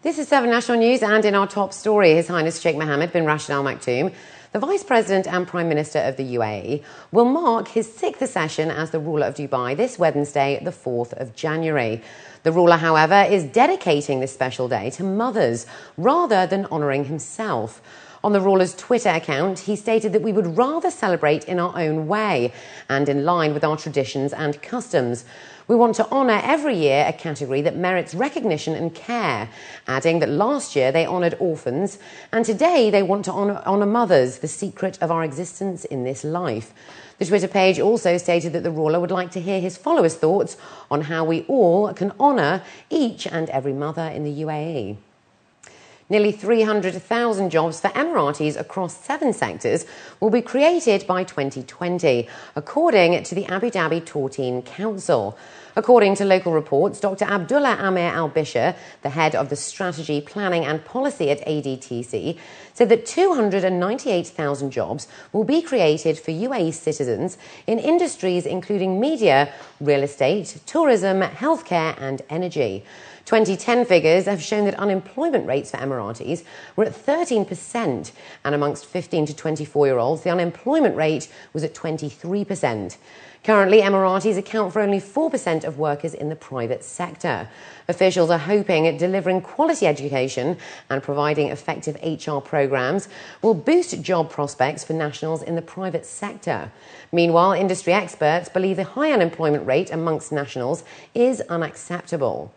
This is 7 National News, and in our top story, His Highness Sheikh Mohammed bin Rashid Al Maktoum, the Vice President and Prime Minister of the UAE, will mark his 6th session as the ruler of Dubai this Wednesday, the 4th of January. The ruler, however, is dedicating this special day to mothers rather than honouring himself. On the ruler's Twitter account, he stated that we would rather celebrate in our own way and in line with our traditions and customs. We want to honour every year a category that merits recognition and care, adding that last year they honoured orphans and today they want to honour mothers, the secret of our existence in this life. The Twitter page also stated that the ruler would like to hear his followers' thoughts on how we all can honour each and every mother in the UAE. Nearly 300,000 jobs for Emiratis across 7 sectors will be created by 2020, according to the Abu Dhabi Tortine Council. According to local reports, Dr. Abdullah Amir Al-Bishir, the head of the Strategy, Planning and Policy at ADTC, said that 298,000 jobs will be created for UAE citizens in industries including media, real estate, tourism, healthcare and energy. 2010 figures have shown that unemployment rates for Emiratis were at 13%, and amongst 15 to 24-year-olds, the unemployment rate was at 23%. Currently, Emiratis account for only 4% of workers in the private sector. Officials are hoping that delivering quality education and providing effective HR programs will boost job prospects for nationals in the private sector. Meanwhile, industry experts believe the high unemployment rate amongst nationals is unacceptable.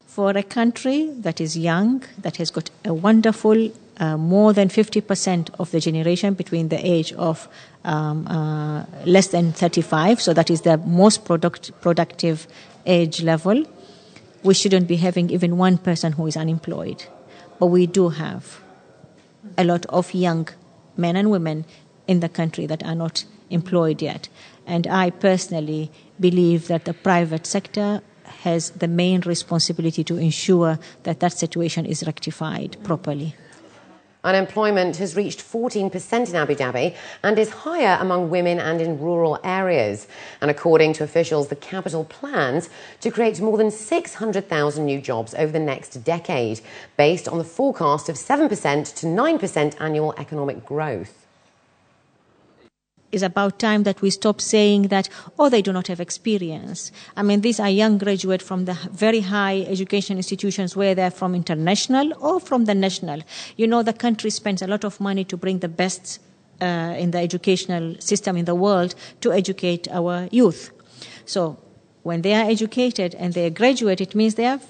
For a country that is young, that has got a wonderful, more than 50% of the generation between the age of less than 35, so that is the most productive age level, we shouldn't be having even one person who is unemployed. But we do have a lot of young men and women in the country that are not employed yet. And I personally believe that the private sector has the main responsibility to ensure that that situation is rectified properly. Unemployment has reached 14% in Abu Dhabi and is higher among women and in rural areas. And according to officials, the capital plans to create more than 600,000 new jobs over the next decade, based on the forecast of 7% to 9% annual economic growth. It's about time that we stop saying that, oh, they do not have experience. I mean, these are young graduates from the very high education institutions, where they're from international or from the national. You know, the country spends a lot of money to bring the best in the educational system in the world to educate our youth. So when they are educated and they graduate, it means they have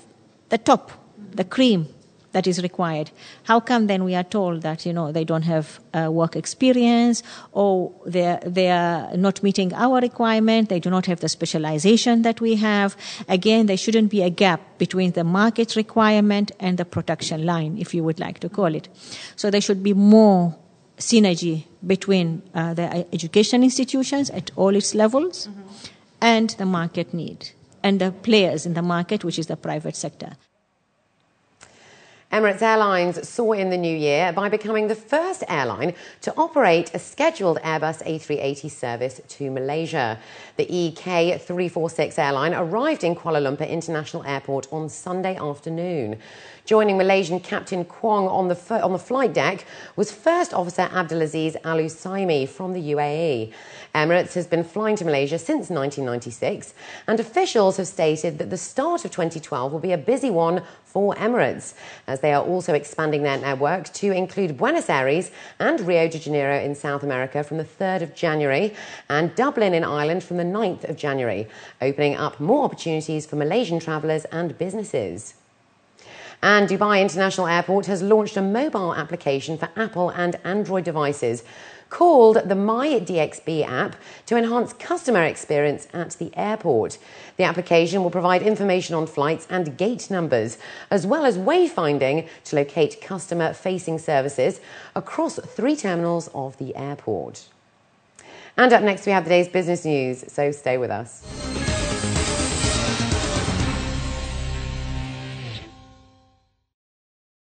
the top, the cream that is required. How come then we are told that, you know, they don't have work experience, or they are not meeting our requirement, they do not have the specialization that we have? Again, there shouldn't be a gap between the market requirement and the production line, if you would like to call it. So there should be more synergy between the education institutions at all its levels and the market need and the players in the market, which is the private sector. Emirates Airlines saw in the new year by becoming the first airline to operate a scheduled Airbus A380 service to Malaysia. The EK346 airline arrived in Kuala Lumpur International Airport on Sunday afternoon. Joining Malaysian Captain Kwong on the flight deck was First Officer Abdulaziz Al-Usaimi from the UAE. Emirates has been flying to Malaysia since 1996, and officials have stated that the start of 2012 will be a busy one for Emirates, as they are also expanding their network to include Buenos Aires and Rio de Janeiro in South America from the 3rd of January and Dublin in Ireland from the 9th of January, opening up more opportunities for Malaysian travellers and businesses. And Dubai International Airport has launched a mobile application for Apple and Android devices called the My DXB app to enhance customer experience at the airport. The application will provide information on flights and gate numbers, as well as wayfinding to locate customer-facing services across 3 terminals of the airport. And up next, we have today's business news, so stay with us.